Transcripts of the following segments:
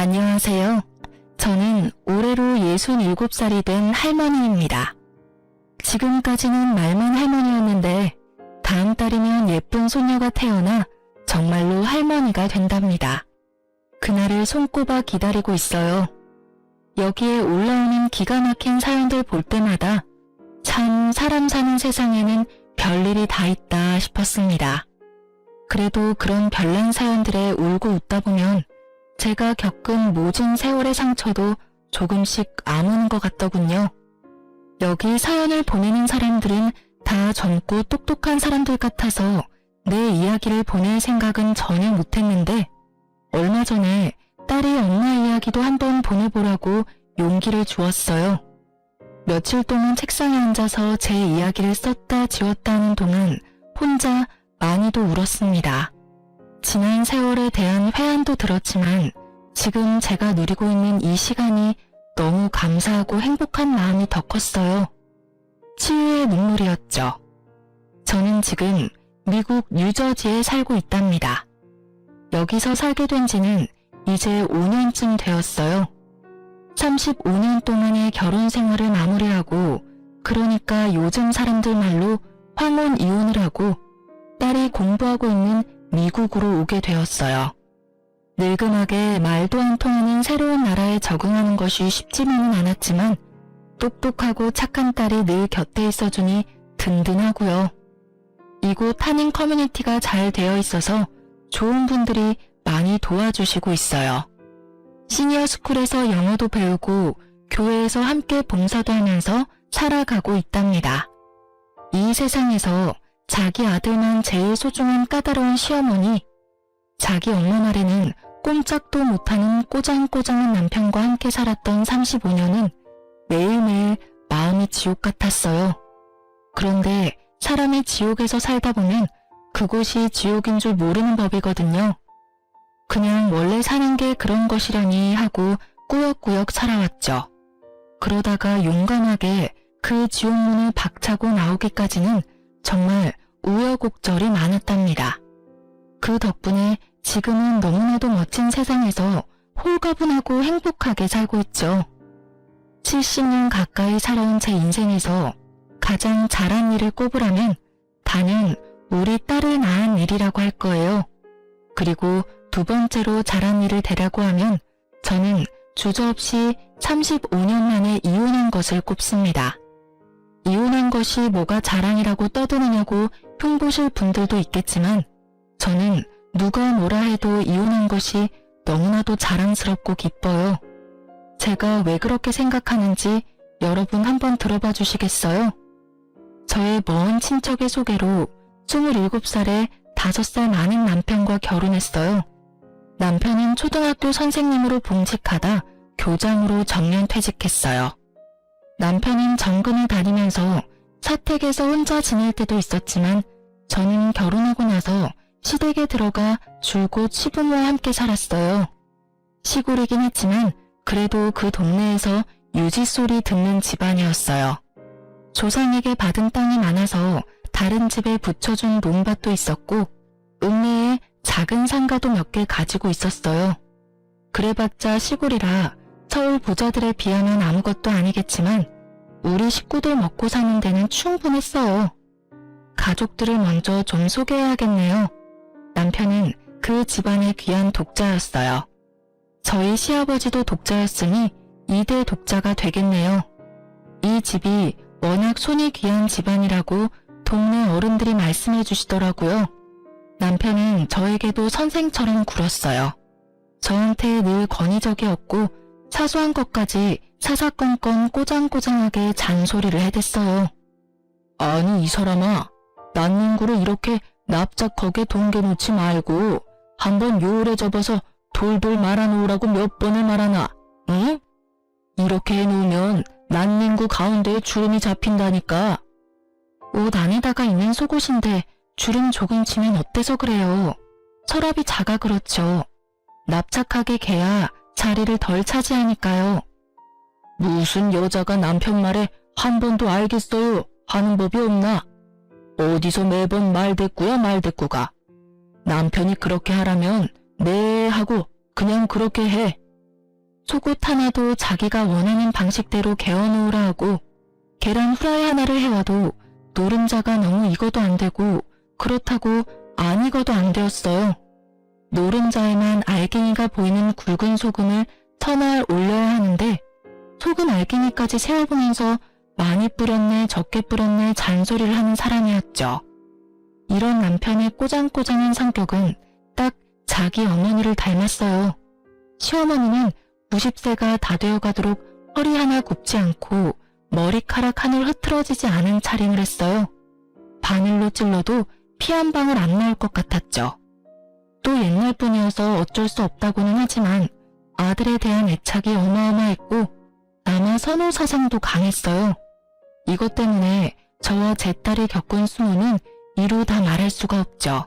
안녕하세요. 저는 올해로 67살이 된 할머니입니다. 지금까지는 말만 할머니였는데 다음 달이면 예쁜 손녀가 태어나 정말로 할머니가 된답니다. 그날을 손꼽아 기다리고 있어요. 여기에 올라오는 기가 막힌 사연들 볼 때마다 참 사람 사는 세상에는 별일이 다 있다 싶었습니다. 그래도 그런 별난 사연들에 울고 웃다 보면 제가 겪은 모진 세월의 상처도 조금씩 아무는 것 같더군요. 여기 사연을 보내는 사람들은 다 젊고 똑똑한 사람들 같아서 내 이야기를 보낼 생각은 전혀 못했는데 얼마 전에 딸이 엄마 이야기도 한번 보내보라고 용기를 주었어요. 며칠 동안 책상에 앉아서 제 이야기를 썼다 지웠다 하는 동안 혼자 많이도 울었습니다. 지난 세월에 대한 회한도 들었지만 지금 제가 누리고 있는 이 시간이 너무 감사하고 행복한 마음이 더 컸어요. 치유의 눈물이었죠. 저는 지금 미국 뉴저지에 살고 있답니다. 여기서 살게 된 지는 이제 5년쯤 되었어요. 35년 동안의 결혼 생활을 마무리하고 그러니까 요즘 사람들 말로 황혼 이혼을 하고 딸이 공부하고 있는 미국으로 오게 되었어요. 늙음하게 말도 안 통하는 새로운 나라에 적응하는 것이 쉽지만은 않았지만 똑똑하고 착한 딸이 늘 곁에 있어주니 든든하고요. 이곳 한인 커뮤니티가 잘 되어 있어서 좋은 분들이 많이 도와주시고 있어요. 시니어 스쿨에서 영어도 배우고 교회에서 함께 봉사도 하면서 살아가고 있답니다. 이 세상에서 자기 아들만 제일 소중한 까다로운 시어머니, 자기 엄마 말에는 꼼짝도 못하는 꼬장꼬장한 남편과 함께 살았던 35년은 매일매일 마음이 지옥 같았어요. 그런데 사람이 지옥에서 살다 보면 그곳이 지옥인 줄 모르는 법이거든요. 그냥 원래 사는 게 그런 것이라니 하고 꾸역꾸역 살아왔죠. 그러다가 용감하게 그 지옥문을 박차고 나오기까지는 정말 우여곡절이 많았답니다. 그 덕분에 지금은 너무나도 멋진 세상에서 홀가분하고 행복하게 살고 있죠. 70년 가까이 살아온 제 인생에서 가장 잘한 일을 꼽으라면 단연 우리 딸을 낳은 일이라고 할 거예요. 그리고 두 번째로 잘한 일을 대라고 하면 저는 주저없이 35년 만에 이혼한 것을 꼽습니다. 이혼한 것이 뭐가 자랑이라고 떠드느냐고 흉보실 분들도 있겠지만 저는 누가 뭐라 해도 이혼한 것이 너무나도 자랑스럽고 기뻐요. 제가 왜 그렇게 생각하는지 여러분 한번 들어봐 주시겠어요? 저의 먼 친척의 소개로 27살에 5살 많은 남편과 결혼했어요. 남편은 초등학교 선생님으로 봉직하다 교장으로 정년 퇴직했어요. 남편은 정근을 다니면서 사택에서 혼자 지낼 때도 있었지만 저는 결혼하고 나서 시댁에 들어가 줄곧 시부모와 함께 살았어요. 시골이긴 했지만 그래도 그 동네에서 유지소리 듣는 집안이었어요. 조상에게 받은 땅이 많아서 다른 집에 붙여준 논밭도 있었고 읍내에 작은 상가도 몇 개 가지고 있었어요. 그래봤자 시골이라 서울 부자들에 비하면 아무것도 아니겠지만 우리 식구들 먹고 사는 데는 충분했어요. 가족들을 먼저 좀 소개해야겠네요. 남편은 그 집안의 귀한 독자였어요. 저희 시아버지도 독자였으니 2대 독자가 되겠네요. 이 집이 워낙 손이 귀한 집안이라고 동네 어른들이 말씀해 주시더라고요. 남편은 저에게도 선생처럼 굴었어요. 저한테 늘 권위적이었고 사소한 것까지 사사건건 꼬장꼬장하게 잔소리를 해댔어요. 아니 이 사람아, 난닝구를 이렇게 납작하게 동겨놓지 말고 한번 요울에 접어서 돌돌 말아놓으라고 몇 번을 말하나, 응? 이렇게 해놓으면 난닝구 가운데에 주름이 잡힌다니까. 옷 안에다가 있는 속옷인데 주름 조금 치면 어때서 그래요? 서랍이 작아 그렇죠. 납작하게 개야 자리를 덜 차지하니까요. 무슨 여자가 남편 말에 한 번도 알겠어요 하는 법이 없나? 어디서 매번 말대꾸야 말대꾸가. 남편이 그렇게 하라면 네 하고 그냥 그렇게 해. 속옷 하나도 자기가 원하는 방식대로 개어놓으라 하고 계란 후라이 하나를 해와도 노른자가 너무 익어도 안 되고 그렇다고 안 익어도 안 되었어요. 노른자에만 알갱이가 보이는 굵은 소금을 터널 올려야 하는데 속은 알갱이까지 세어보면서 많이 뿌렸네 적게 뿌렸네 잔소리를 하는 사람이었죠. 이런 남편의 꼬장꼬장한 성격은 딱 자기 어머니를 닮았어요. 시어머니는 90세가 다 되어가도록 허리 하나 굽지 않고 머리카락 하늘 흐트러지지 않은 차림을 했어요. 바늘로 찔러도 피 한 방울 안 나올 것 같았죠. 또 옛날 분이어서 어쩔 수 없다고는 하지만 아들에 대한 애착이 어마어마했고 아마 선호 사상도 강했어요. 이것 때문에 저와 제 딸이 겪은 수모는 이루 다 말할 수가 없죠.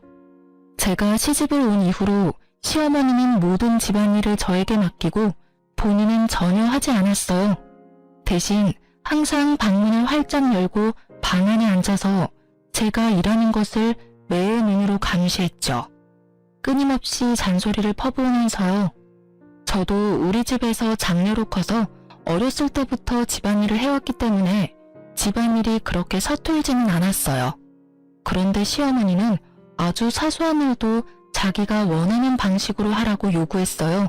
제가 시집을 온 이후로 시어머니는 모든 집안일을 저에게 맡기고 본인은 전혀 하지 않았어요. 대신 항상 방문을 활짝 열고 방 안에 앉아서 제가 일하는 것을 매의 눈으로 감시했죠. 끊임없이 잔소리를 퍼부으면서요. 저도 우리 집에서 장녀로 커서 어렸을 때부터 집안일을 해왔기 때문에 집안일이 그렇게 서툴지는 않았어요. 그런데 시어머니는 아주 사소한 일도 자기가 원하는 방식으로 하라고 요구했어요.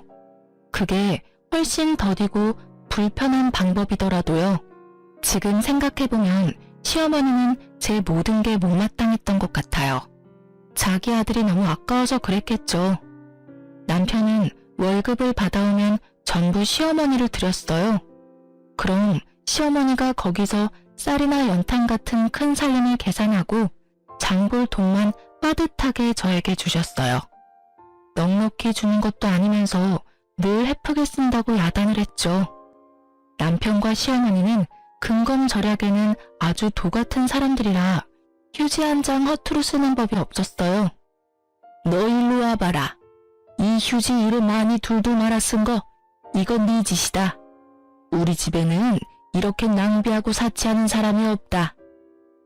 그게 훨씬 더디고 불편한 방법이더라도요. 지금 생각해보면 시어머니는 제 모든 게 못마땅했던 것 같아요. 자기 아들이 너무 아까워서 그랬겠죠. 남편은 월급을 받아오면 전부 시어머니를 드렸어요. 그럼 시어머니가 거기서 쌀이나 연탄 같은 큰 살림을 계산하고 장볼 돈만 빠듯하게 저에게 주셨어요. 넉넉히 주는 것도 아니면서 늘 헤프게 쓴다고 야단을 했죠. 남편과 시어머니는 근검절약에는 아주 도같은 사람들이라 휴지 한 장 허투루 쓰는 법이 없었어요. 너 일로 와봐라. 이 휴지 이를 많이 둘둘 말아 쓴 거 이건 네 짓이다. 우리 집에는 이렇게 낭비하고 사치하는 사람이 없다.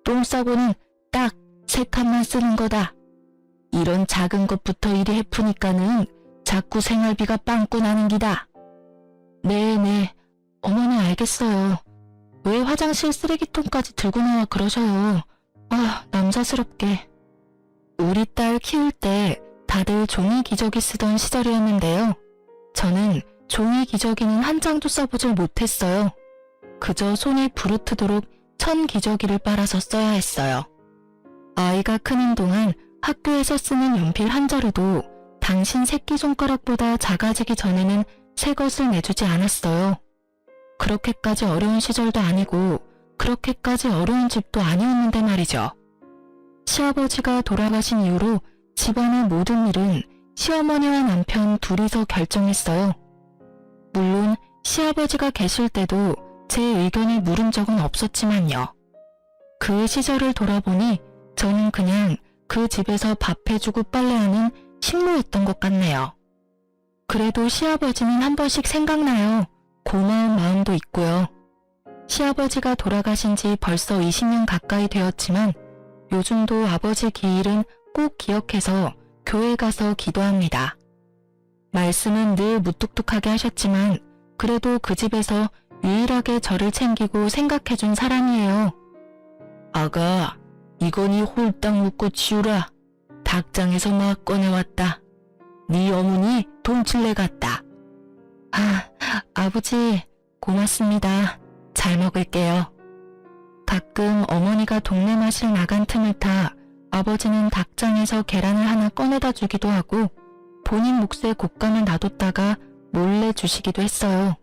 똥 싸고는 딱 3칸만 쓰는 거다. 이런 작은 것부터 이리 헤프니까는 자꾸 생활비가 빵꾸 나는 기다. 네네, 어머니 알겠어요. 왜 화장실 쓰레기통까지 들고 나와 그러셔요. 아, 남자스럽게. 우리 딸 키울 때 다들 종이 기저귀 쓰던 시절이었는데요. 저는 종이 기저귀는 한 장도 써보질 못했어요. 그저 손이 부르트도록 천 기저귀를 빨아서 써야 했어요. 아이가 크는 동안 학교에서 쓰는 연필 한 자루도 당신 새끼손가락보다 작아지기 전에는 새 것을 내주지 않았어요. 그렇게까지 어려운 시절도 아니고 그렇게까지 어려운 집도 아니었는데 말이죠. 시아버지가 돌아가신 이후로 집안의 모든 일은 시어머니와 남편 둘이서 결정했어요. 물론 시아버지가 계실 때도 제 의견을 물은 적은 없었지만요. 그 시절을 돌아보니 저는 그냥 그 집에서 밥 해주고 빨래하는 식모였던 것 같네요. 그래도 시아버지는 한 번씩 생각나요. 고마운 마음도 있고요. 시아버지가 돌아가신 지 벌써 20년 가까이 되었지만 요즘도 아버지 기일은 꼭 기억해서 교회 가서 기도합니다. 말씀은 늘 무뚝뚝하게 하셨지만 그래도 그 집에서 유일하게 저를 챙기고 생각해준 사람이에요. 아가, 이거니 홀딱 묶고 치우라. 닭장에서 막 꺼내왔다. 네 어머니 돈칠래 같다. 아, 아버지 고맙습니다. 잘 먹을게요. 가끔 어머니가 동네 마실 나간 틈을 타 아버지는 닭장에서 계란을 하나 꺼내다 주기도 하고 본인 몫의 곶감을 놔뒀다가 몰래 주시기도 했어요.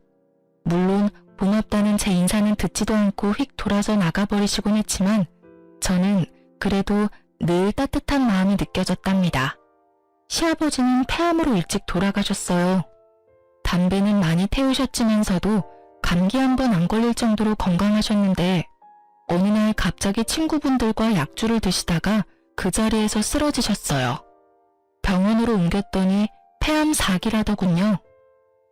물론 고맙다는 제 인사는 듣지도 않고 휙 돌아서 나가버리시곤 했지만 저는 그래도 늘 따뜻한 마음이 느껴졌답니다. 시아버지는 폐암으로 일찍 돌아가셨어요. 담배는 많이 태우셨지만서도 감기 한 번 안 걸릴 정도로 건강하셨는데 어느 날 갑자기 친구분들과 약주를 드시다가 그 자리에서 쓰러지셨어요. 병원으로 옮겼더니 폐암 4기라더군요.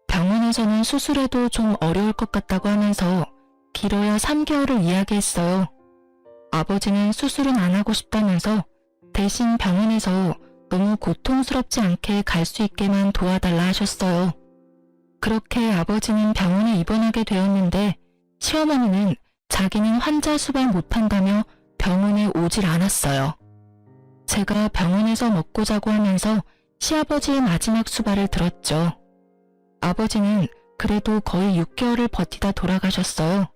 병원에서는 수술해도 좀 어려울 것 같다고 하면서 길어야 3개월을 이야기했어요. 아버지는 수술은 안 하고 싶다면서 대신 병원에서 너무 고통스럽지 않게 갈 수 있게만 도와달라 하셨어요. 그렇게 아버지는 병원에 입원하게 되었는데 시어머니는 자기는 환자 수발 못한다며 병원에 오질 않았어요. 제가 병원에서 먹고 자고 하면서 시아버지의 마지막 수발을 들었죠. 아버지는 그래도 거의 6개월을 버티다 돌아가셨어요.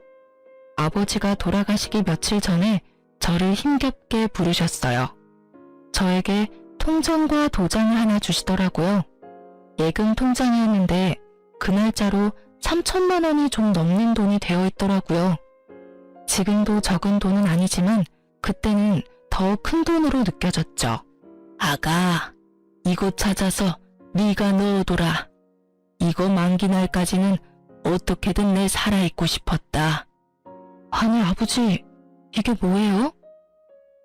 아버지가 돌아가시기 며칠 전에 저를 힘겹게 부르셨어요. 저에게 통장과 도장을 하나 주시더라고요. 예금 통장이었는데 그 날짜로 3천만 원이 좀 넘는 돈이 되어 있더라고요. 지금도 적은 돈은 아니지만 그때는 더 큰 돈으로 느껴졌죠. 아가, 이거 찾아서 네가 넣어둬라. 이거 만기 날까지는 어떻게든 내 살아있고 싶었다. 아니 아버지, 이게 뭐예요?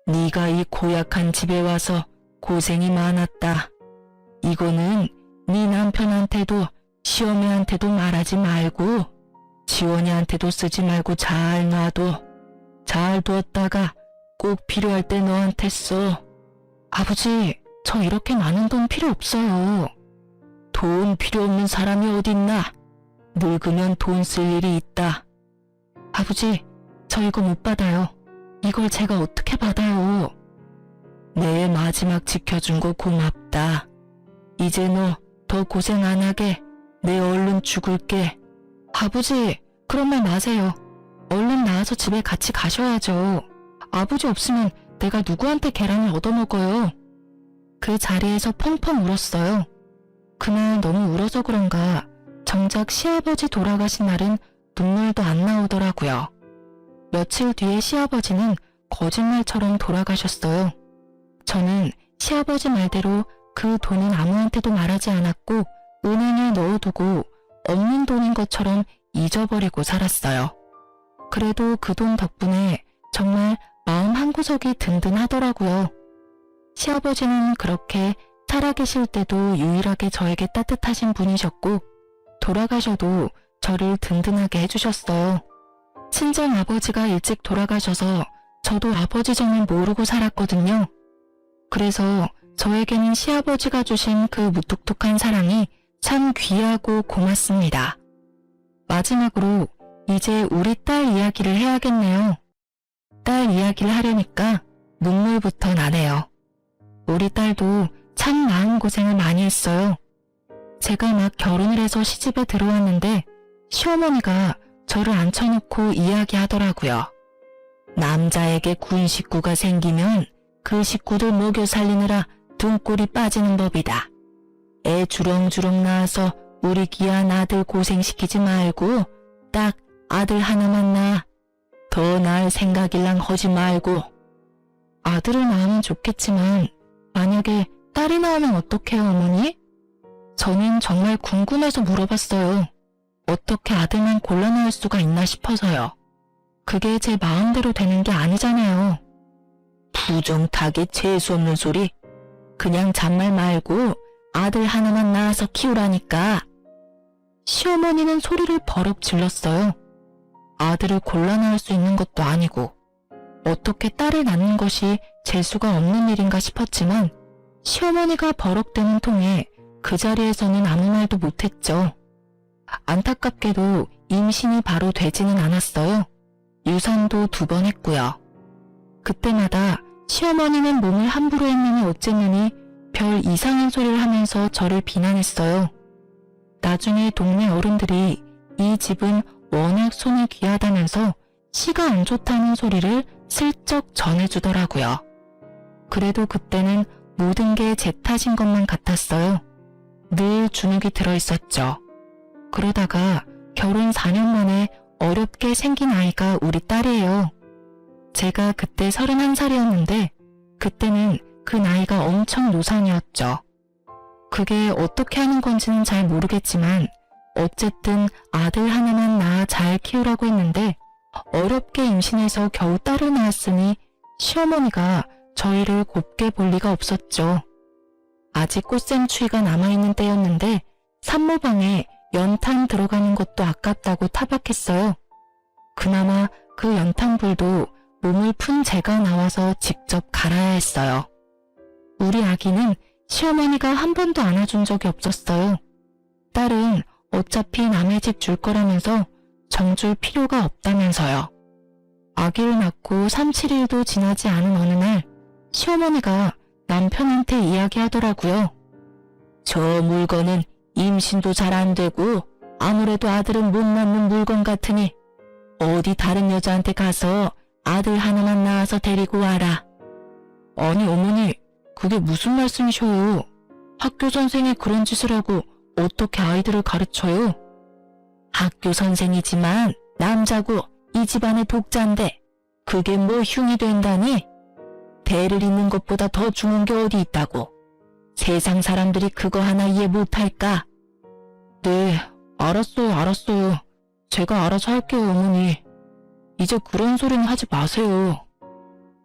네가 이 고약한 집에 와서 고생이 많았다. 이거는 네 남편한테도 시어머니한테도 말하지 말고 지원이한테도 쓰지 말고 잘 놔둬. 잘 두었다가 꼭 필요할 때 너한테 써. 아버지, 저 이렇게 많은 돈 필요 없어요. 돈 필요 없는 사람이 어딨나? 늙으면 돈 쓸 일이 있다. 아버지, 저 이거 못 받아요. 이걸 제가 어떻게 받아요? 내 마지막 지켜준 거 고맙다. 이제 너 더 고생 안 하게 내 얼른 죽을게. 아버지, 그런 말 마세요. 얼른 나와서 집에 같이 가셔야죠. 아버지 없으면 내가 누구한테 계란을 얻어먹어요. 그 자리에서 펑펑 울었어요. 그날 너무 울어서 그런가 정작 시아버지 돌아가신 날은 눈물도 안 나오더라고요. 며칠 뒤에 시아버지는 거짓말처럼 돌아가셨어요. 저는 시아버지 말대로 그 돈은 아무한테도 말하지 않았고 은행에 넣어두고 없는 돈인 것처럼 잊어버리고 살았어요. 그래도 그 돈 덕분에 정말 마음 한구석이 든든하더라고요. 시아버지는 그렇게 살아계실 때도 유일하게 저에게 따뜻하신 분이셨고 돌아가셔도 저를 든든하게 해주셨어요. 친정 아버지가 일찍 돌아가셔서 저도 아버지 정을 모르고 살았거든요. 그래서 저에게는 시아버지가 주신 그 무뚝뚝한 사랑이 참 귀하고 고맙습니다. 마지막으로 이제 우리 딸 이야기를 해야겠네요. 딸 이야기를 하려니까 눈물부터 나네요. 우리 딸도 참 마음고생을 많이 했어요. 제가 막 결혼을 해서 시집에 들어왔는데 시어머니가 저를 앉혀놓고 이야기하더라고요. 남자에게 군 식구가 생기면 그 식구들 먹여 살리느라 등골이 빠지는 법이다. 애 주렁주렁 낳아서 우리 귀한 아들 고생시키지 말고 딱 아들 하나만 낳아. 더 낳을 생각일랑 하지 말고. 아들을 낳으면 좋겠지만 만약에 딸이 나오면 어떡해요, 어머니? 저는 정말 궁금해서 물어봤어요. 어떻게 아들만 골라 낳을 수가 있나 싶어서요. 그게 제 마음대로 되는 게 아니잖아요. 부정타게 재수없는 소리. 그냥 잔말 말고 아들 하나만 낳아서 키우라니까. 시어머니는 소리를 버럭 질렀어요. 아들을 골라 낳을 수 있는 것도 아니고 어떻게 딸을 낳는 것이 재수가 없는 일인가 싶었지만 시어머니가 버럭대는 통에 그 자리에서는 아무 말도 못했죠. 안타깝게도 임신이 바로 되지는 않았어요. 유산도 2번 했고요. 그때마다 시어머니는 몸을 함부로 했느니 어쨌느니 별 이상한 소리를 하면서 저를 비난했어요. 나중에 동네 어른들이 이 집은 워낙 손이 귀하다면서 시가 안 좋다는 소리를 슬쩍 전해주더라고요. 그래도 그때는 모든 게 제 탓인 것만 같았어요. 늘 주눅이 들어있었죠. 그러다가 결혼 4년 만에 어렵게 생긴 아이가 우리 딸이에요. 제가 그때 31살이었는데 그때는 그 나이가 엄청 노산이었죠. 그게 어떻게 하는 건지는 잘 모르겠지만 어쨌든 아들 하나만 낳아 잘 키우라고 했는데 어렵게 임신해서 겨우 딸을 낳았으니 시어머니가 저희를 곱게 볼 리가 없었죠. 아직 꽃샘추위가 남아있는 때였는데 산모방에 연탄 들어가는 것도 아깝다고 타박했어요. 그나마 그 연탄불도 몸을 푼 제가 나와서 직접 갈아야 했어요. 우리 아기는 시어머니가 한 번도 안아준 적이 없었어요. 딸은 어차피 남의 집 줄 거라면서 정줄 필요가 없다면서요. 아기를 낳고 3, 7일도 지나지 않은 어느 날 시어머니가 남편한테 이야기하더라고요. 저 물건은 임신도 잘 안 되고 아무래도 아들은 못 낳는 물건 같으니 어디 다른 여자한테 가서 아들 하나만 낳아서 데리고 와라. 아니 어머니, 그게 무슨 말씀이셔요? 학교 선생이 그런 짓을 하고 어떻게 아이들을 가르쳐요? 학교 선생이지만 남자고 이 집안의 독자인데 그게 뭐 흉이 된다니? 대를 잇는 것보다 더 중요한 게 어디 있다고. 세상 사람들이 그거 하나 이해 못할까? 네, 알았어요. 제가 알아서 할게요, 어머니. 이제 그런 소리는 하지 마세요.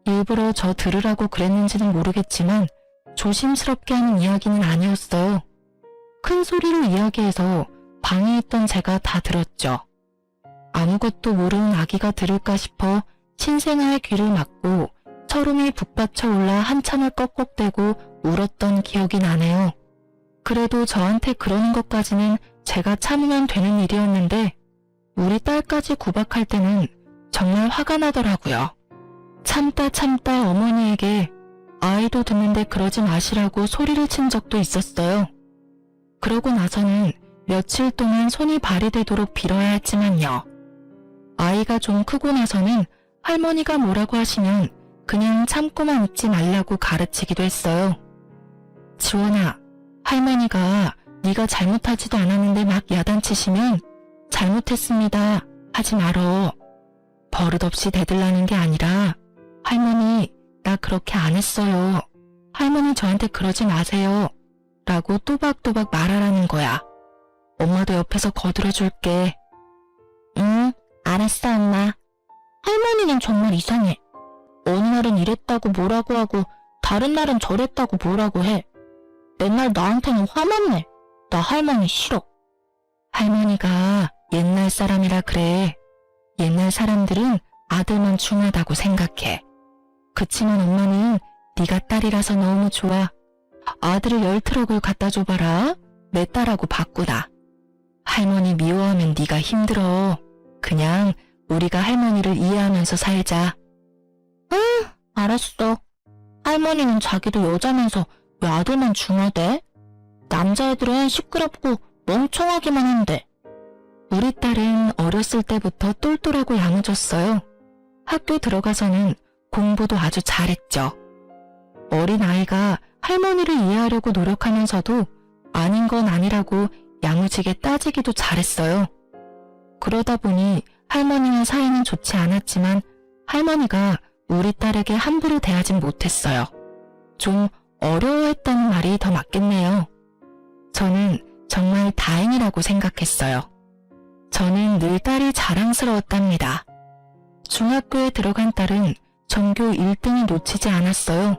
일부러 저 들으라고 그랬는지는 모르겠지만 조심스럽게 하는 이야기는 아니었어요. 큰 소리로 이야기해서 방에 있던 제가 다 들었죠. 아무것도 모르는 아기가 들을까 싶어 신생아의 귀를 막고 철음이 북받쳐 올라 한참을 꺽꺽대고 울었던 기억이 나네요. 그래도 저한테 그러는 것까지는 제가 참으면 되는 일이었는데 우리 딸까지 구박할 때는 정말 화가 나더라고요. 참다 어머니에게 아이도 듣는데 그러지 마시라고 소리를 친 적도 있었어요. 그러고 나서는 며칠 동안 손이 발이 되도록 빌어야 했지만요. 아이가 좀 크고 나서는 할머니가 뭐라고 하시면 그냥 참고만 있지 말라고 가르치기도 했어요. 지원아, 할머니가 네가 잘못하지도 않았는데 막 야단치시면 잘못했습니다 하지 말어. 버릇없이 대들라는 게 아니라 할머니, 나 그렇게 안 했어요. 할머니 저한테 그러지 마세요. 라고 또박또박 말하라는 거야. 엄마도 옆에서 거들어줄게. 응, 알았어 엄마. 할머니는 정말 이상해. 어느 날은 이랬다고 뭐라고 하고 다른 날은 저랬다고 뭐라고 해. 맨날 나한테는 화만 내. 나 할머니 싫어. 할머니가 옛날 사람이라 그래. 옛날 사람들은 아들만 중요하다고 생각해. 그치만 엄마는 네가 딸이라서 너무 좋아. 아들을 10트럭을 갖다 줘봐라. 내 딸하고 바꾸다. 할머니 미워하면 네가 힘들어. 그냥 우리가 할머니를 이해하면서 살자. 응, 알았어. 할머니는 자기도 여자면서 왜 아들만 중요하대? 남자애들은 시끄럽고 멍청하기만 한데. 우리 딸은 어렸을 때부터 똘똘하고 야무졌어요. 학교 들어가서는 공부도 아주 잘했죠. 어린 아이가 할머니를 이해하려고 노력하면서도 아닌 건 아니라고 야무지게 따지기도 잘했어요. 그러다 보니 할머니와 사이는 좋지 않았지만 할머니가 우리 딸에게 함부로 대하진 못했어요. 좀 어려워했다는 말이 더 맞겠네요. 저는 정말 다행이라고 생각했어요. 저는 늘 딸이 자랑스러웠답니다. 중학교에 들어간 딸은 전교 1등을 놓치지 않았어요.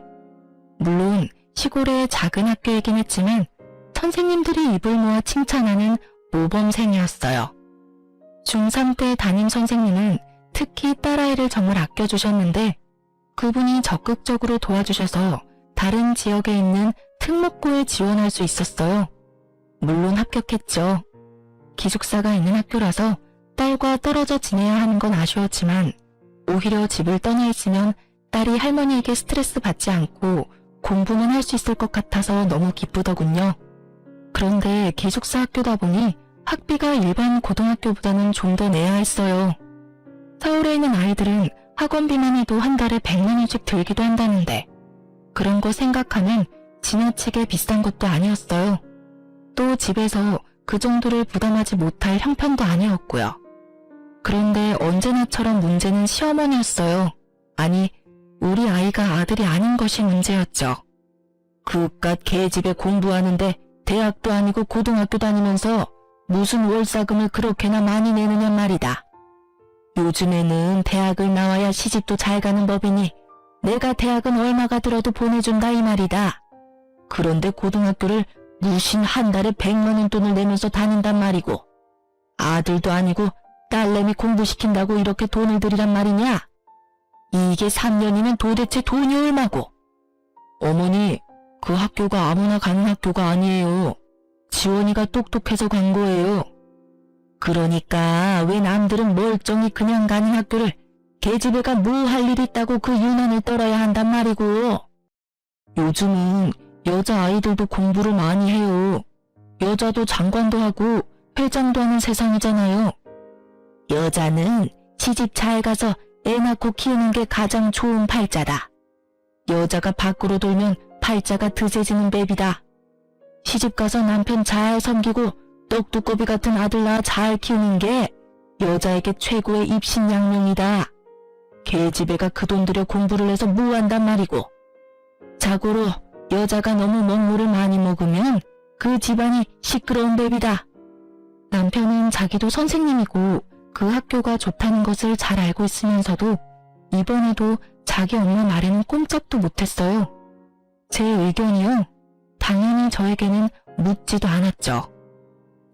물론 시골의 작은 학교이긴 했지만 선생님들이 입을 모아 칭찬하는 모범생이었어요. 중3 때 담임 선생님은 특히 딸아이를 정말 아껴주셨는데 그분이 적극적으로 도와주셔서 다른 지역에 있는 특목고에 지원할 수 있었어요. 물론 합격했죠. 기숙사가 있는 학교라서 딸과 떨어져 지내야 하는 건 아쉬웠지만 오히려 집을 떠나 있으면 딸이 할머니에게 스트레스 받지 않고 공부만 할 수 있을 것 같아서 너무 기쁘더군요. 그런데 기숙사 학교다 보니 학비가 일반 고등학교보다는 좀 더 내야 했어요. 서울에 있는 아이들은 학원비만 해도 한 달에 100만 원씩 들기도 한다는데 그런 거 생각하면 지나치게 비싼 것도 아니었어요. 또 집에서 그 정도를 부담하지 못할 형편도 아니었고요. 그런데 언제나처럼 문제는 시어머니였어요. 아니, 우리 아이가 아들이 아닌 것이 문제였죠. 그깟 개집에 공부하는데 대학도 아니고 고등학교 다니면서 무슨 월사금을 그렇게나 많이 내느냐 말이다. 요즘에는 대학을 나와야 시집도 잘 가는 법이니 내가 대학은 얼마가 들어도 보내준다 이 말이다. 그런데 고등학교를 무신 한 달에 100만 원 돈을 내면서 다닌단 말이고 아들도 아니고 딸내미 공부시킨다고 이렇게 돈을 들이란 말이냐? 이게 3년이면 도대체 돈이 얼마고? 어머니, 그 학교가 아무나 가는 학교가 아니에요. 지원이가 똑똑해서 간 거예요. 그러니까 왜 남들은 멀쩡히 그냥 가는 학교를 계집애가 뭐 할 일 있다고 그 유난을 떨어야 한단 말이고. 요즘은 여자아이들도 공부를 많이 해요. 여자도 장관도 하고 회장도 하는 세상이잖아요. 여자는 시집 잘 가서 애 낳고 키우는 게 가장 좋은 팔자다. 여자가 밖으로 돌면 팔자가 드세지는 법이다. 시집 가서 남편 잘 섬기고 떡두꺼비 같은 아들 낳아 잘 키우는 게 여자에게 최고의 입신양명이다. 계집애가 그 돈 들여 공부를 해서 뭐 한단 말이고. 자고로 여자가 너무 먹물을 많이 먹으면 그 집안이 시끄러운 법이다. 남편은 자기도 선생님이고 그 학교가 좋다는 것을 잘 알고 있으면서도 이번에도 자기 엄마 말에는 꼼짝도 못했어요. 제 의견이요? 당연히 저에게는 묻지도 않았죠.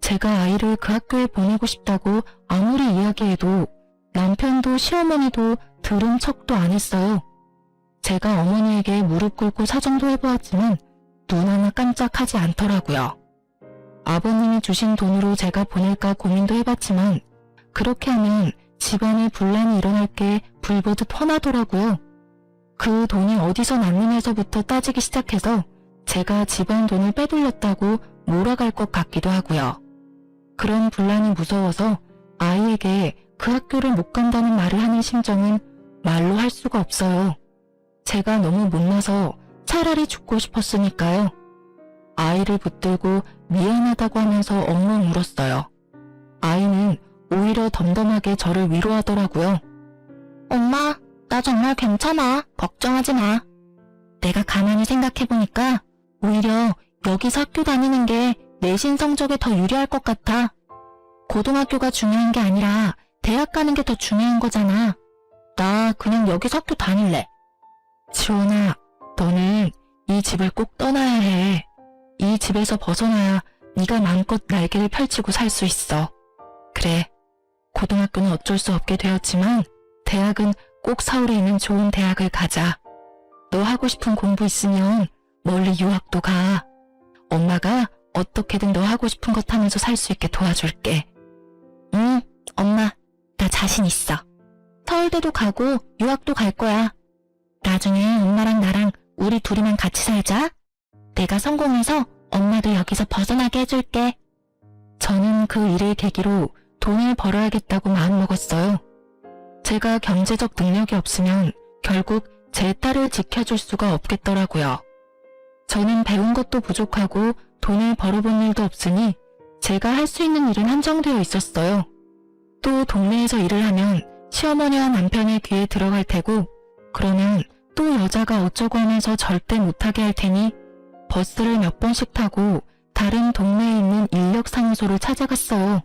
제가 아이를 그 학교에 보내고 싶다고 아무리 이야기해도 남편도 시어머니도 들은 척도 안 했어요. 제가 어머니에게 무릎 꿇고 사정도 해보았지만 눈 하나 깜짝하지 않더라고요. 아버님이 주신 돈으로 제가 보낼까 고민도 해봤지만 그렇게 하면 집안에 분란이 일어날 게 불보듯 뻔하더라고요. 그 돈이 어디서 났느냐서부터 따지기 시작해서 제가 집안 돈을 빼돌렸다고 몰아갈 것 같기도 하고요. 그런 분란이 무서워서 아이에게 그 학교를 못 간다는 말을 하는 심정은 말로 할 수가 없어요. 제가 너무 못나서 차라리 죽고 싶었으니까요. 아이를 붙들고 미안하다고 하면서 엉엉 울었어요. 아이는 오히려 덤덤하게 저를 위로하더라고요. 엄마, 나 정말 괜찮아. 걱정하지 마. 내가 가만히 생각해보니까 오히려 여기서 학교 다니는 게 내신 성적에 더 유리할 것 같아. 고등학교가 중요한 게 아니라 대학 가는 게 더 중요한 거잖아. 나 그냥 여기서 학교 다닐래. 지원아, 너는 이 집을 꼭 떠나야 해. 이 집에서 벗어나야 네가 마음껏 날개를 펼치고 살 수 있어. 그래, 고등학교는 어쩔 수 없게 되었지만 대학은 꼭 서울에 있는 좋은 대학을 가자. 너 하고 싶은 공부 있으면 멀리 유학도 가. 엄마가 어떻게든 너 하고 싶은 것 하면서 살 수 있게 도와줄게. 응, 엄마, 나 자신 있어. 서울대도 가고 유학도 갈 거야. 나중에 엄마랑 나랑 우리 둘이만 같이 살자. 내가 성공해서 엄마도 여기서 벗어나게 해줄게. 저는 그 일을 계기로 돈을 벌어야겠다고 마음먹었어요. 제가 경제적 능력이 없으면 결국 제 딸을 지켜줄 수가 없겠더라고요. 저는 배운 것도 부족하고 돈을 벌어본 일도 없으니 제가 할 수 있는 일은 한정되어 있었어요. 또 동네에서 일을 하면 시어머니와 남편의 귀에 들어갈 테고 그러면 또 여자가 어쩌고 하면서 절대 못하게 할 테니 버스를 몇 번씩 타고 다른 동네에 있는 인력사무소를 찾아갔어요.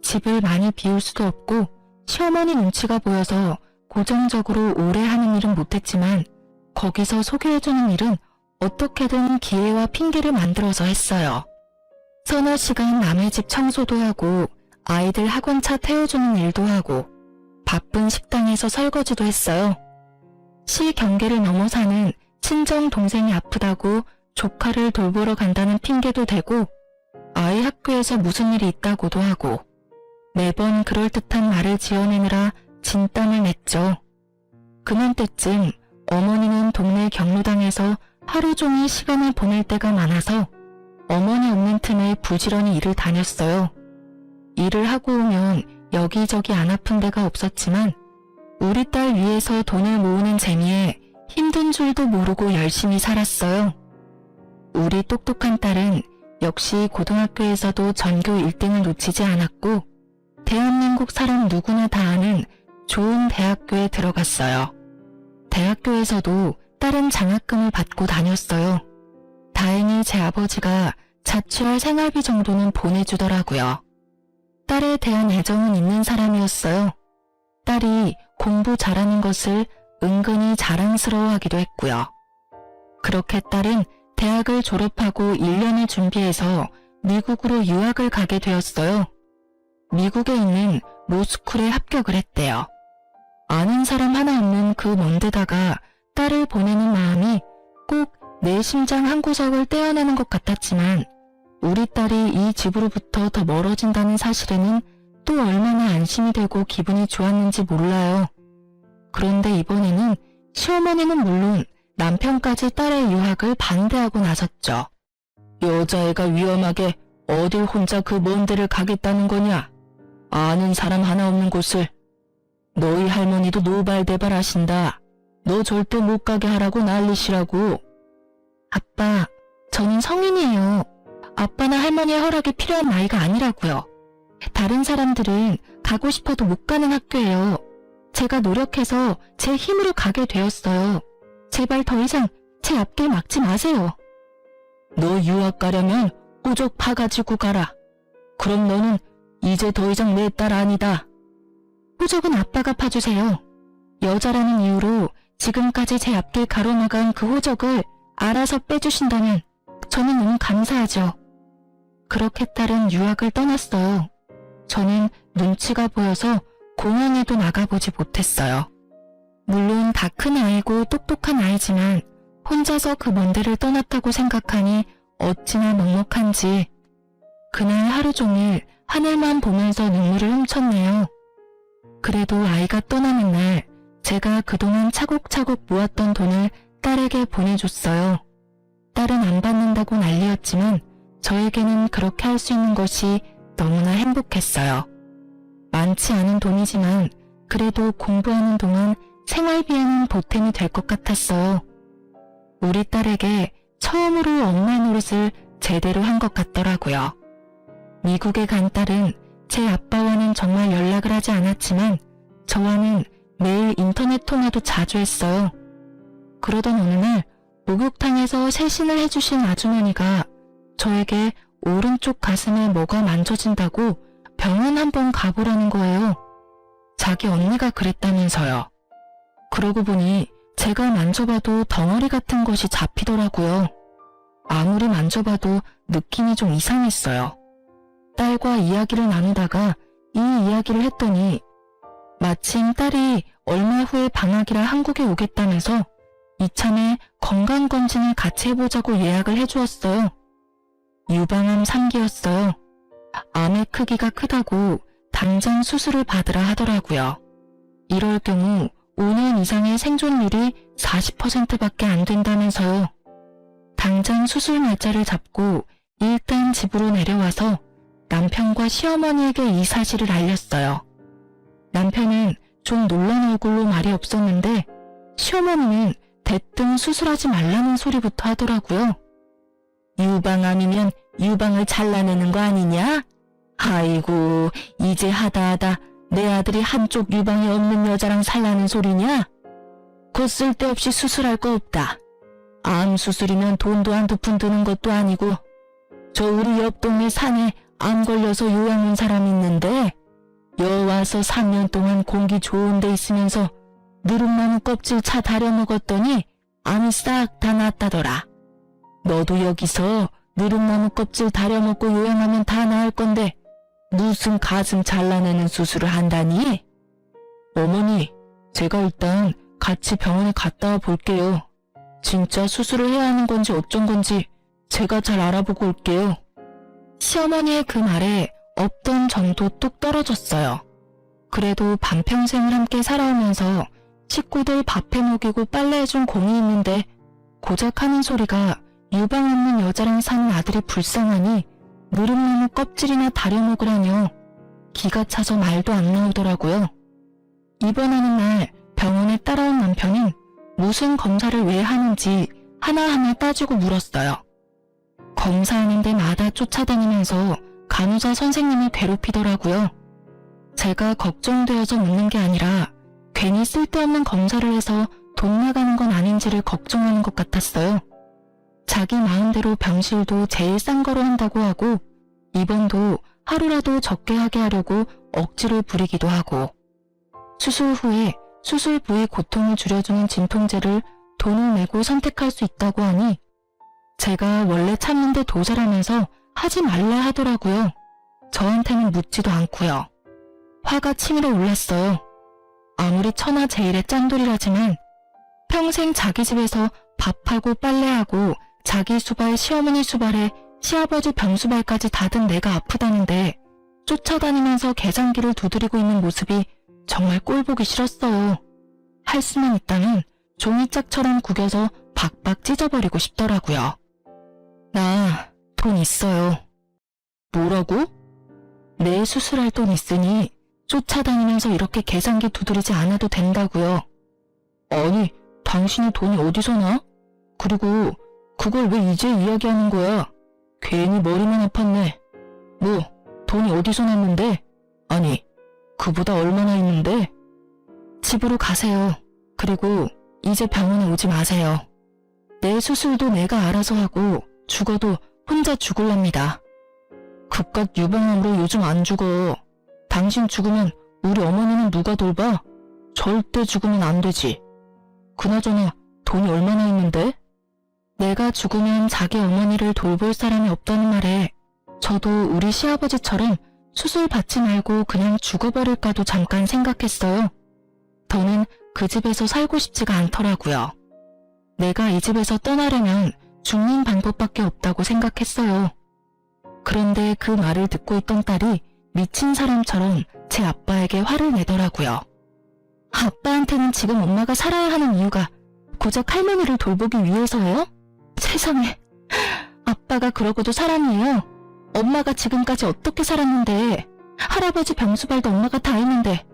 집을 많이 비울 수도 없고 시어머니 눈치가 보여서 고정적으로 오래 하는 일은 못했지만 거기서 소개해주는 일은 어떻게든 기회와 핑계를 만들어서 했어요. 서너 시간 남의 집 청소도 하고 아이들 학원차 태워주는 일도 하고 바쁜 식당에서 설거지도 했어요. 시 경계를 넘어 사는 친정 동생이 아프다고 조카를 돌보러 간다는 핑계도 대고 아이 학교에서 무슨 일이 있다고도 하고 매번 그럴듯한 말을 지어내느라 진땀을 냈죠. 그맘때쯤 어머니는 동네 경로당에서 하루 종일 시간을 보낼 때가 많아서 어머니 없는 틈에 부지런히 일을 다녔어요. 일을 하고 오면 여기저기 안 아픈 데가 없었지만 우리 딸 위해서 돈을 모으는 재미에 힘든 줄도 모르고 열심히 살았어요. 우리 똑똑한 딸은 역시 고등학교에서도 전교 1등을 놓치지 않았고 대한민국 사람 누구나 다 아는 좋은 대학교에 들어갔어요. 대학교에서도 딸은 장학금을 받고 다녔어요. 다행히 제 아버지가 자취할 생활비 정도는 보내주더라고요. 딸에 대한 애정은 있는 사람이었어요. 딸이 공부 잘하는 것을 은근히 자랑스러워하기도 했고요. 그렇게 딸은 대학을 졸업하고 1년을 준비해서 미국으로 유학을 가게 되었어요. 미국에 있는 로스쿨에 합격을 했대요. 아는 사람 하나 없는 그 먼 데다가 딸을 보내는 마음이 꼭 내 심장 한 구석을 떼어내는 것 같았지만 우리 딸이 이 집으로부터 더 멀어진다는 사실에는 또 얼마나 안심이 되고 기분이 좋았는지 몰라요. 그런데 이번에는 시어머니는 물론 남편까지 딸의 유학을 반대하고 나섰죠. 여자애가 위험하게 어딜 혼자 그 먼 데를 가겠다는 거냐? 아는 사람 하나 없는 곳을. 너희 할머니도 노발대발 하신다. 너 절대 못 가게 하라고 난리시라고. 아빠, 저는 성인이에요. 아빠나 할머니의 허락이 필요한 나이가 아니라고요. 다른 사람들은 가고 싶어도 못 가는 학교예요. 제가 노력해서 제 힘으로 가게 되었어요. 제발 더 이상 제 앞길 막지 마세요. 너 유학 가려면 호적 파가지고 가라. 그럼 너는 이제 더 이상 내 딸 아니다. 호적은 아빠가 파주세요. 여자라는 이유로 지금까지 제 앞길 가로막은 그 호적을 알아서 빼주신다면 저는 너무 감사하죠. 그렇게 딸은 유학을 떠났어요. 저는 눈치가 보여서 공항에도 나가보지 못했어요. 물론 다 큰 아이고 똑똑한 아이지만 혼자서 그 먼 데를 떠났다고 생각하니 어찌나 먹먹한지 그날 하루 종일 하늘만 보면서 눈물을 훔쳤네요. 그래도 아이가 떠나는 날 제가 그동안 차곡차곡 모았던 돈을 딸에게 보내줬어요. 딸은 안 받는다고 난리였지만 저에게는 그렇게 할 수 있는 것이 너무나 행복했어요. 많지 않은 돈이지만 그래도 공부하는 동안 생활비에는 보탬이 될 것 같았어요. 우리 딸에게 처음으로 엄마 노릇을 제대로 한 것 같더라고요. 미국에 간 딸은 제 아빠와는 정말 연락을 하지 않았지만 저와는 매일 인터넷 통화도 자주 했어요. 그러던 어느 날 목욕탕에서 세신을 해주신 아주머니가 저에게 오른쪽 가슴에 뭐가 만져진다고 병원 한번 가보라는 거예요. 자기 언니가 그랬다면서요. 그러고 보니 제가 만져봐도 덩어리 같은 것이 잡히더라고요. 아무리 만져봐도 느낌이 좀 이상했어요. 딸과 이야기를 나누다가 이 이야기를 했더니 마침 딸이 얼마 후에 방학이라 한국에 오겠다면서 이참에 건강검진을 같이 해보자고 예약을 해주었어요. 유방암 3기였어요. 암의 크기가 크다고 당장 수술을 받으라 하더라고요. 이럴 경우 5년 이상의 생존율이 40%밖에 안 된다면서요. 당장 수술 날짜를 잡고 일단 집으로 내려와서 남편과 시어머니에게 이 사실을 알렸어요. 남편은 좀 놀란 얼굴로 말이 없었는데 시어머니는 대뜸 수술하지 말라는 소리부터 하더라고요. 유방암이면 유방을 잘라내는 거 아니냐? 아이고, 이제 하다하다 내 아들이 한쪽 유방이 없는 여자랑 살라는 소리냐? 곧 쓸데없이 수술할 거 없다. 암 수술이면 돈도 한두 푼 드는 것도 아니고 저 우리 옆 동네 산에 암 걸려서 요양 온 사람 있는데 여 와서 3년 동안 공기 좋은 데 있으면서 누룩나무 껍질 차 다려 먹었더니 암이 싹 다 낫다더라. 너도 여기서 누룩나무 껍질 다려 먹고 요양하면 다 나을 건데 무슨 가슴 잘라내는 수술을 한다니? 어머니, 제가 일단 같이 병원에 갔다 와 볼게요. 진짜 수술을 해야 하는 건지 어쩐 건지 제가 잘 알아보고 올게요. 시어머니의 그 말에 없던 정도 뚝 떨어졌어요. 그래도 반평생을 함께 살아오면서 식구들 밥해 먹이고 빨래해준 공이 있는데 고작 하는 소리가 유방 없는 여자랑 사는 아들이 불쌍하니 누룩나무 껍질이나 다려 먹으라뇨. 기가 차서 말도 안 나오더라고요. 입원하는 날 병원에 따라온 남편은 무슨 검사를 왜 하는지 하나하나 따지고 물었어요. 검사하는 데마다 쫓아다니면서 간호사 선생님을 괴롭히더라고요. 제가 걱정되어서 묻는 게 아니라 괜히 쓸데없는 검사를 해서 돈 나가는 건 아닌지를 걱정하는 것 같았어요. 자기 마음대로 병실도 제일 싼 거로 한다고 하고 입원도 하루라도 적게 하게 하려고 억지를 부리기도 하고 수술 후에 수술 부위 고통을 줄여주는 진통제를 돈을 내고 선택할 수 있다고 하니 제가 원래 참는데 도살하면서 하지 말라 하더라고요. 저한테는 묻지도 않고요. 화가 치밀어 올랐어요. 아무리 천하제일의 짠돌이라지만 평생 자기 집에서 밥하고 빨래하고 자기 수발 시어머니 수발에 시아버지 병수발까지 다 든 내가 아프다는데 쫓아다니면서 계산기를 두드리고 있는 모습이 정말 꼴보기 싫었어요. 할 수만 있다면 종이짝처럼 구겨서 박박 찢어버리고 싶더라고요. 나 돈 있어요. 뭐라고? 내 수술할 돈 있으니 쫓아다니면서 이렇게 계산기 두드리지 않아도 된다고요. 아니, 당신이 돈이 어디서 나? 그리고 그걸 왜 이제 이야기하는 거야? 괜히 머리만 아팠네. 뭐, 돈이 어디서 났는데? 아니, 그보다 얼마나 있는데? 집으로 가세요. 그리고 이제 병원에 오지 마세요. 내 수술도 내가 알아서 하고 죽어도 혼자 죽을랍니다. 그깟 유방암으로 요즘 안 죽어. 당신 죽으면 우리 어머니는 누가 돌봐? 절대 죽으면 안 되지. 그나저나 돈이 얼마나 있는데? 내가 죽으면 자기 어머니를 돌볼 사람이 없다는 말에 저도 우리 시아버지처럼 수술 받지 말고 그냥 죽어버릴까도 잠깐 생각했어요. 더는 그 집에서 살고 싶지가 않더라고요. 내가 이 집에서 떠나려면 죽는 방법밖에 없다고 생각했어요. 그런데 그 말을 듣고 있던 딸이 미친 사람처럼 제 아빠에게 화를 내더라고요. 아빠한테는 지금 엄마가 살아야 하는 이유가 고작 할머니를 돌보기 위해서예요? 세상에, 아빠가 그러고도 사람이에요. 엄마가 지금까지 어떻게 살았는데, 할아버지 병수발도 엄마가 다 했는데,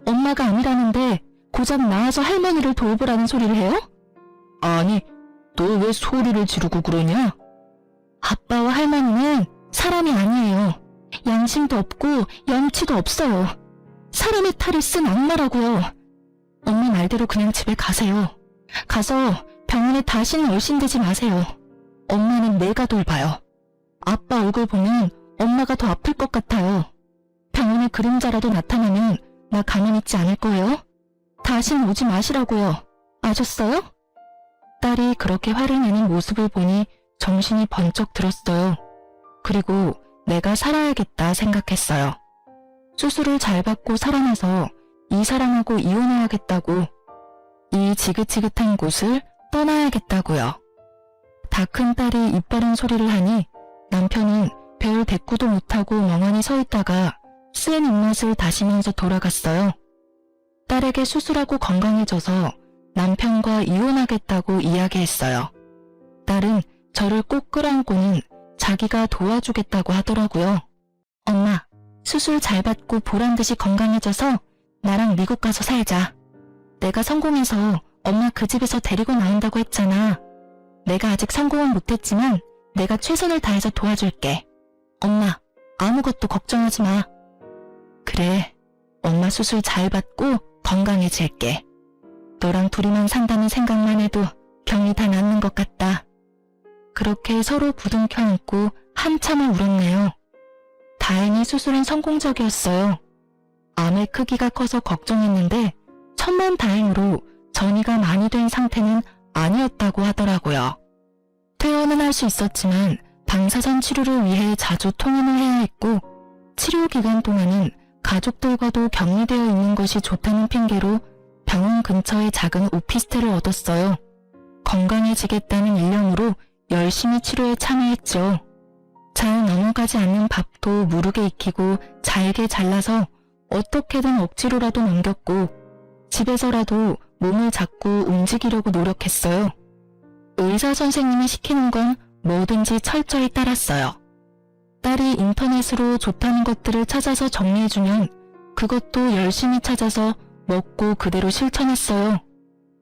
엄마가 아니라는데 고작 나와서 할머니를 돌보라는 소리를 해요? 아니, 너 왜 소리를 지르고 그러냐? 아빠와 할머니는 사람이 아니에요. 양심도 없고 염치도 없어요. 사람의 탈을 쓴 악마라고요. 엄마 말대로 그냥 집에 가세요. 가서 병원에 다시는 얼씬대지 마세요. 엄마는 내가 돌봐요. 아빠 얼굴 보면 엄마가 더 아플 것 같아요. 병원에 그림자라도 나타나면 나 가만히 있지 않을 거예요. 다시는 오지 마시라고요. 아셨어요? 딸이 그렇게 화를 내는 모습을 보니 정신이 번쩍 들었어요. 그리고 내가 살아야겠다 생각했어요. 수술을 잘 받고 살아나서 이 사람하고 이혼해야겠다고, 이 지긋지긋한 곳을 떠나야겠다고요. 다 큰 딸이 입 바른 소리를 하니 남편은 별 대꾸도 못하고 멍하니 서 있다가 쓴 입맛을 다시면서 돌아갔어요. 딸에게 수술하고 건강해져서 남편과 이혼하겠다고 이야기했어요. 딸은 저를 꼭 끌어안고는 자기가 도와주겠다고 하더라고요. 엄마, 수술 잘 받고 보란듯이 건강해져서 나랑 미국 가서 살자. 내가 성공해서 엄마 그 집에서 데리고 나온다고 했잖아. 내가 아직 성공은 못했지만 내가 최선을 다해서 도와줄게. 엄마, 아무것도 걱정하지 마. 그래, 엄마 수술 잘 받고 건강해질게. 너랑 둘이만 산다는 생각만 해도 병이 다 낫는 것 같다. 그렇게 서로 부둥켜 안고 한참을 울었네요. 다행히 수술은 성공적이었어요. 암의 크기가 커서 걱정했는데 천만다행으로 전이가 많이 된 상태는 아니었다고 하더라고요. 퇴원은 할 수 있었지만 방사선 치료를 위해 자주 통원을 해야 했고, 치료 기간 동안은 가족들과도 격리되어 있는 것이 좋다는 핑계로 병원 근처에 작은 오피스텔을 얻었어요. 건강해지겠다는 일념으로 열심히 치료에 참여했죠. 잘 넘어가지 않는 밥도 무르게 익히고 잘게 잘라서 어떻게든 억지로라도 넘겼고, 집에서라도 몸을 잡고 움직이려고 노력했어요. 의사 선생님이 시키는 건 뭐든지 철저히 따랐어요. 딸이 인터넷으로 좋다는 것들을 찾아서 정리해주면 그것도 열심히 찾아서 먹고 그대로 실천했어요.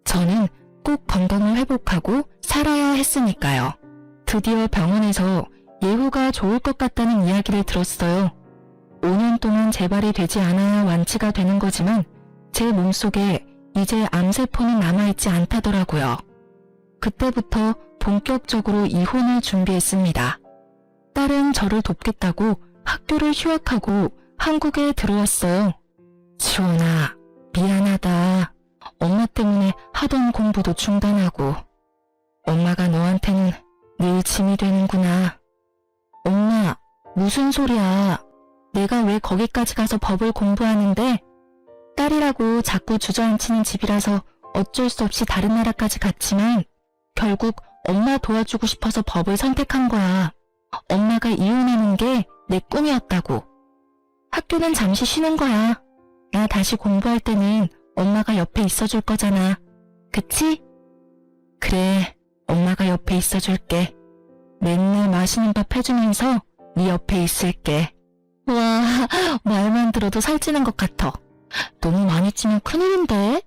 저는 꼭 건강을 회복하고 살아야 했으니까요. 드디어 병원에서 예후가 좋을 것 같다는 이야기를 들었어요. 5년 동안 재발이 되지 않아야 완치가 되는 거지만 제 몸속에 이제 암세포는 남아있지 않다더라고요. 그때부터 본격적으로 이혼을 준비했습니다. 딸은 저를 돕겠다고 학교를 휴학하고 한국에 들어왔어요. 지원아, 미안하다. 엄마 때문에 하던 공부도 중단하고. 엄마가 너한테는 늘 짐이 되는구나. 엄마, 무슨 소리야. 내가 왜 거기까지 가서 법을 공부하는데? 딸이라고 자꾸 주저앉히는 집이라서 어쩔 수 없이 다른 나라까지 갔지만 결국 엄마 도와주고 싶어서 법을 선택한 거야. 엄마가 이혼하는 게 내 꿈이었다고. 학교는 잠시 쉬는 거야. 나 다시 공부할 때는 엄마가 옆에 있어줄 거잖아. 그치? 그래, 엄마가 옆에 있어줄게. 맨날 맛있는 밥 해주면서 네 옆에 있을게. 와, 말만 들어도 살찌는 것 같아. 너무 많이 찌면 큰일인데?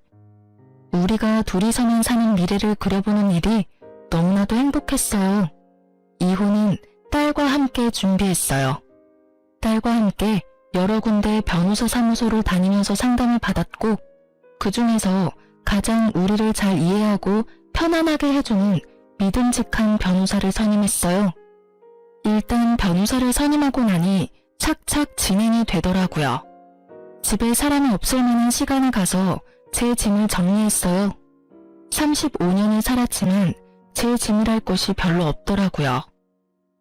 우리가 둘이서만 사는 미래를 그려보는 일이 너무나도 행복했어요. 이혼은 딸과 함께 준비했어요. 딸과 함께 여러 군데 변호사 사무소를 다니면서 상담을 받았고, 그 중에서 가장 우리를 잘 이해하고 편안하게 해주는 믿음직한 변호사를 선임했어요. 일단 변호사를 선임하고 나니 착착 진행이 되더라고요. 집에 사람이 없을 만한 시간에 가서 제 짐을 정리했어요. 35년을 살았지만 제 짐이랄 것이 별로 없더라고요.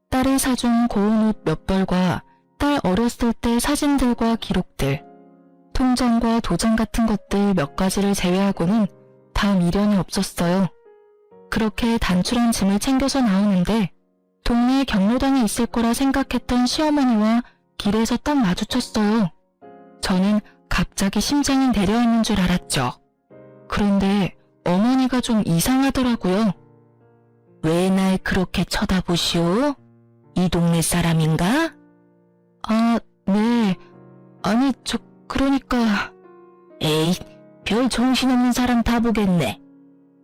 딸이 사준 고운 옷 몇 벌과 딸 어렸을 때 사진들과 기록들, 통장과 도장 같은 것들 몇 가지를 제외하고는 다 미련이 없었어요. 그렇게 단출한 짐을 챙겨서 나오는데 동네 경로당에 있을 거라 생각했던 시어머니와 길에서 딱 마주쳤어요. 저는 갑자기 심장이 내려앉는 줄 알았죠. 그런데 어머니가 좀 이상하더라고요. 왜 날 그렇게 쳐다보시오? 이 동네 사람인가? 아, 네. 아니, 그러니까... 에이, 별 정신없는 사람 다 보겠네.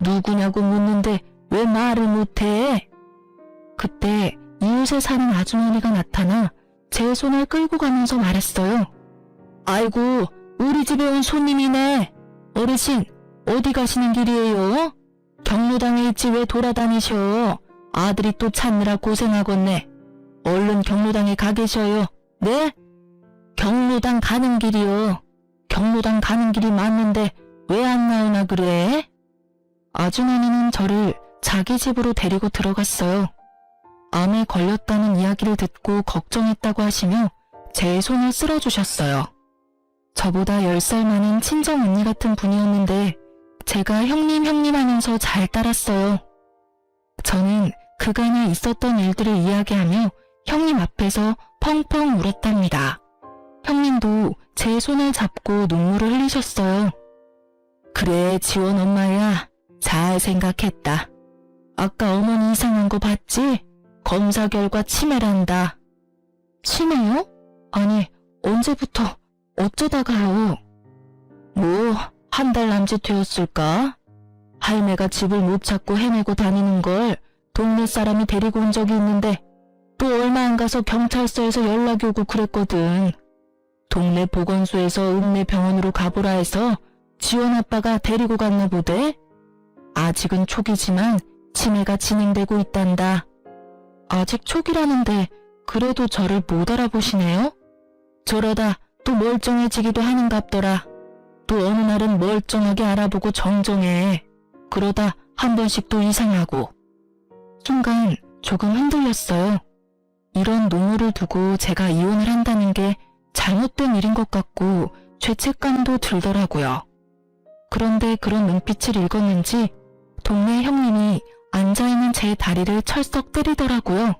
누구냐고 묻는데 왜 말을 못해? 그때 이웃에 사는 아주머니가 나타나 제 손을 끌고 가면서 말했어요. 아이고, 우리 집에 온 손님이네. 어르신, 어디 가시는 길이에요? 경로당에 있지 왜 돌아다니셔? 아들이 또 찾느라 고생하겠네. 얼른 경로당에 가 계셔요. 네? 경로당 가는 길이요. 경로당 가는 길이 맞는데 왜 안 나오나 그래? 아주머니는 저를 자기 집으로 데리고 들어갔어요. 암에 걸렸다는 이야기를 듣고 걱정했다고 하시며 제 손을 쓸어주셨어요. 저보다 10살 많은 친정 언니 같은 분이었는데 제가 형님 하면서 잘 따랐어요. 저는 그간에 있었던 일들을 이야기하며 형님 앞에서 펑펑 울었답니다. 형님도 제 손을 잡고 눈물을 흘리셨어요. 그래, 지원 엄마야. 잘 생각했다. 아까 어머니 이상한 거 봤지? 검사 결과 치매란다. 치매요? 아니, 언제부터 어쩌다가요? 뭐, 한 달 남짓 되었을까? 할매가 집을 못 찾고 헤매고 다니는 걸 동네 사람이 데리고 온 적이 있는데 또 얼마 안 가서 경찰서에서 연락이 오고 그랬거든. 동네 보건소에서 읍내 병원으로 가보라 해서 지원 아빠가 데리고 갔나 보대? 아직은 초기지만 치매가 진행되고 있단다. 아직 초기라는데 그래도 저를 못 알아보시네요? 저러다 또 멀쩡해지기도 하는갑더라. 또 어느 날은 멀쩡하게 알아보고 정정해. 그러다 한 번씩 또 이상하고. 순간 조금 흔들렸어요. 이런 노모를 두고 제가 이혼을 한다는 게 잘못된 일인 것 같고 죄책감도 들더라고요. 그런데 그런 눈빛을 읽었는지 동네 형님이 앉아있는 제 다리를 철썩 때리더라고요.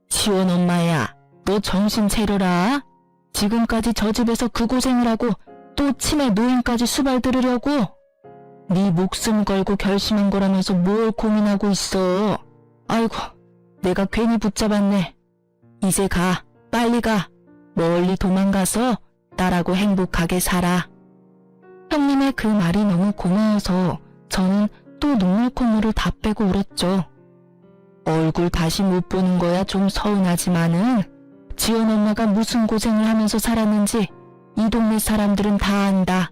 지원 엄마야, 너 정신 차려라. 지금까지 저 집에서 그 고생을 하고 또 치매 노인까지 수발 들으려고? 네 목숨 걸고 결심한 거라면서 뭘 고민하고 있어. 아이고, 내가 괜히 붙잡았네. 이제 가, 빨리 가. 멀리 도망가서 나라고 행복하게 살아. 형님의 그 말이 너무 고마워서 저는 또 눈물 콧물을 다 빼고 울었죠. 얼굴 다시 못 보는 거야 좀 서운하지만은 지원 엄마가 무슨 고생을 하면서 살았는지 이 동네 사람들은 다 안다.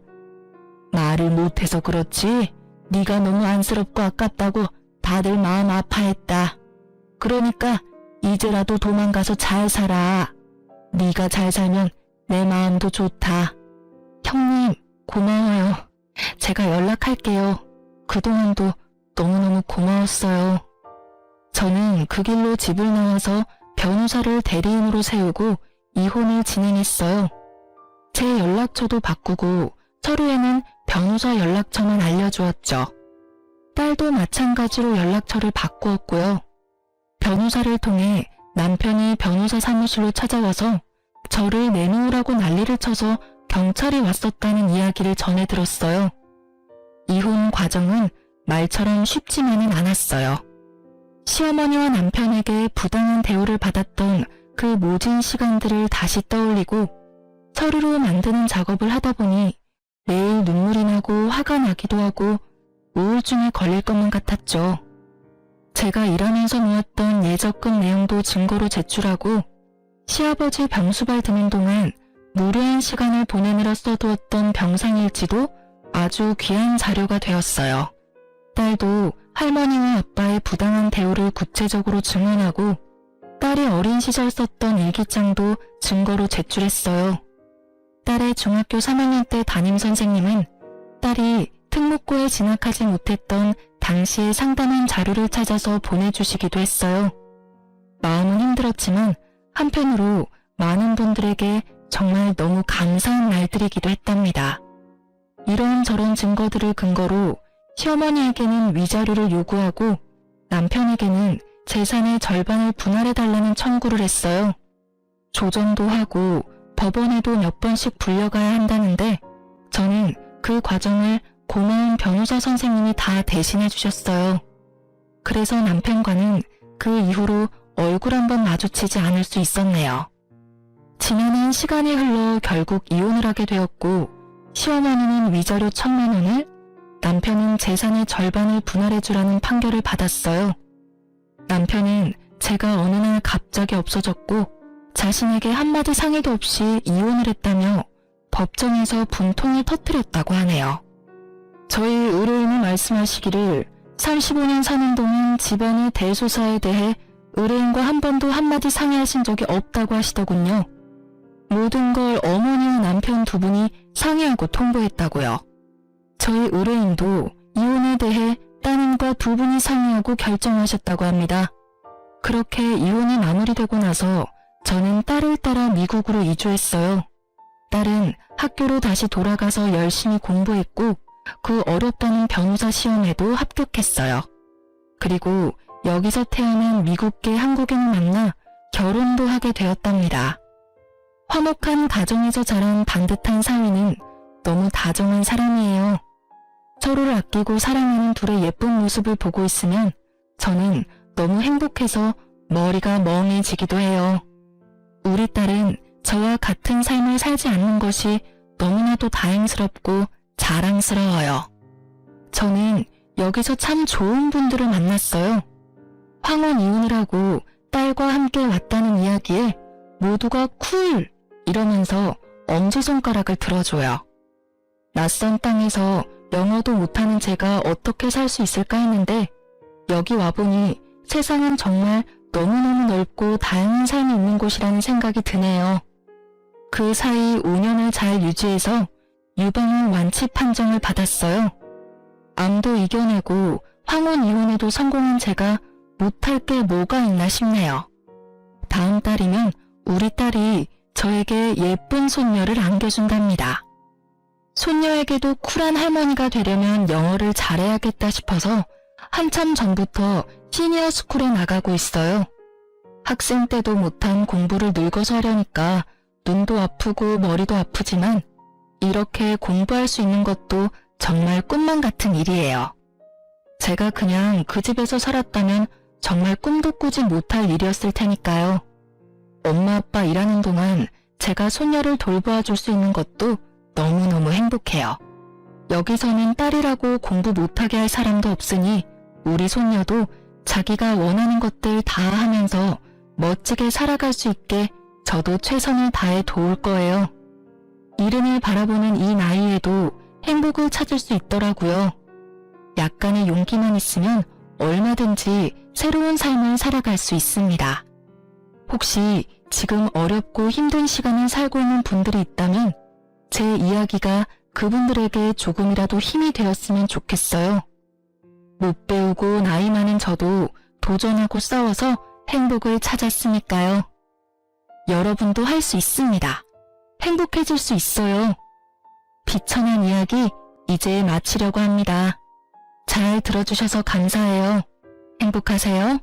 말을 못해서 그렇지 네가 너무 안쓰럽고 아깝다고 다들 마음 아파했다. 그러니까 이제라도 도망가서 잘 살아. 네가 잘 살면 내 마음도 좋다. 형님, 고마워요. 제가 연락할게요. 그동안도 너무너무 고마웠어요. 저는 그 길로 집을 나와서 변호사를 대리인으로 세우고 이혼을 진행했어요. 제 연락처도 바꾸고 서류에는 변호사 연락처만 알려주었죠. 딸도 마찬가지로 연락처를 바꾸었고요. 변호사를 통해 남편이 변호사 사무실로 찾아와서 저를 내놓으라고 난리를 쳐서 경찰이 왔었다는 이야기를 전해 들었어요. 이혼 과정은 말처럼 쉽지만은 않았어요. 시어머니와 남편에게 부당한 대우를 받았던 그 모진 시간들을 다시 떠올리고 서류로 만드는 작업을 하다 보니 매일 눈물이 나고 화가 나기도 하고 우울증에 걸릴 것만 같았죠. 제가 일하면서 모았던 예적금 내용도 증거로 제출하고 시아버지 병수발 드는 동안 무료한 시간을 보내느라 써두었던 병상일지도 아주 귀한 자료가 되었어요. 딸도 할머니와 아빠의 부당한 대우를 구체적으로 증언하고 딸이 어린 시절 썼던 일기장도 증거로 제출했어요. 딸의 중학교 3학년 때 담임선생님은 딸이 특목고에 진학하지 못했던 당시의 상담한 자료를 찾아서 보내주시기도 했어요. 마음은 힘들었지만 한편으로 많은 분들에게 정말 너무 감사한 말들이기도 했답니다. 이런저런 증거들을 근거로 시어머니에게는 위자료를 요구하고 남편에게는 재산의 절반을 분할해달라는 청구를 했어요. 조정도 하고 법원에도 몇 번씩 불려가야 한다는데 저는 그 과정을 고마운 변호사 선생님이 다 대신해 주셨어요. 그래서 남편과는 그 이후로 얼굴 한번 마주치지 않을 수 있었네요. 지나는 시간이 흘러 결국 이혼을 하게 되었고 시어머니는 위자료 1,000만 원을, 남편은 재산의 절반을 분할해주라는 판결을 받았어요. 남편은 제가 어느 날 갑자기 없어졌고 자신에게 한마디 상의도 없이 이혼을 했다며 법정에서 분통을 터뜨렸다고 하네요. 저희 의뢰인이 말씀하시기를 35년 사는 동안 집안의 대소사에 대해 의뢰인과 한 번도 한마디 상의하신 적이 없다고 하시더군요. 모든 걸 어머니와 남편 두 분이 상의하고 통보했다고요. 저희 의뢰인도 이혼에 대해 따님과 두 분이 상의하고 결정하셨다고 합니다. 그렇게 이혼이 마무리되고 나서 저는 딸을 따라 미국으로 이주했어요. 딸은 학교로 다시 돌아가서 열심히 공부했고 그 어렵다는 변호사 시험에도 합격했어요. 그리고 여기서 태어난 미국계 한국인을 만나 결혼도 하게 되었답니다. 화목한 가정에서 자란 반듯한 사위는 너무 다정한 사람이에요. 서로를 아끼고 사랑하는 둘의 예쁜 모습을 보고 있으면 저는 너무 행복해서 머리가 멍해지기도 해요. 우리 딸은 저와 같은 삶을 살지 않는 것이 너무나도 다행스럽고 자랑스러워요. 저는 여기서 참 좋은 분들을 만났어요. 황혼 이혼을 하고 딸과 함께 왔다는 이야기에 모두가 쿨! 이러면서 엄지손가락을 들어줘요. 낯선 땅에서 영어도 못하는 제가 어떻게 살 수 있을까 했는데 여기 와보니 세상은 정말 너무너무 넓고 다양한 삶이 있는 곳이라는 생각이 드네요. 그 사이 5년을 잘 유지해서 유방암 완치 판정을 받았어요. 암도 이겨내고 황혼 이혼에도 성공한 제가 못할 게 뭐가 있나 싶네요. 다음 달이면 우리 딸이 저에게 예쁜 손녀를 안겨준답니다. 손녀에게도 쿨한 할머니가 되려면 영어를 잘해야겠다 싶어서 한참 전부터 시니어 스쿨에 나가고 있어요. 학생 때도 못한 공부를 늙어서 하려니까 눈도 아프고 머리도 아프지만 이렇게 공부할 수 있는 것도 정말 꿈만 같은 일이에요. 제가 그냥 그 집에서 살았다면 정말 꿈도 꾸지 못할 일이었을 테니까요. 엄마 아빠 일하는 동안 제가 손녀를 돌보아 줄 수 있는 것도 너무너무 행복해요. 여기서는 딸이라고 공부 못하게 할 사람도 없으니 우리 손녀도 자기가 원하는 것들 다 하면서 멋지게 살아갈 수 있게 저도 최선을 다해 도울 거예요. 이른을 바라보는 이 나이에도 행복을 찾을 수 있더라고요. 약간의 용기만 있으면 얼마든지 새로운 삶을 살아갈 수 있습니다. 혹시 지금 어렵고 힘든 시간을 살고 있는 분들이 있다면 제 이야기가 그분들에게 조금이라도 힘이 되었으면 좋겠어요. 못 배우고 나이 많은 저도 도전하고 싸워서 행복을 찾았으니까요. 여러분도 할 수 있습니다. 행복해질 수 있어요. 비천한 이야기 이제 마치려고 합니다. 잘 들어주셔서 감사해요. 행복하세요.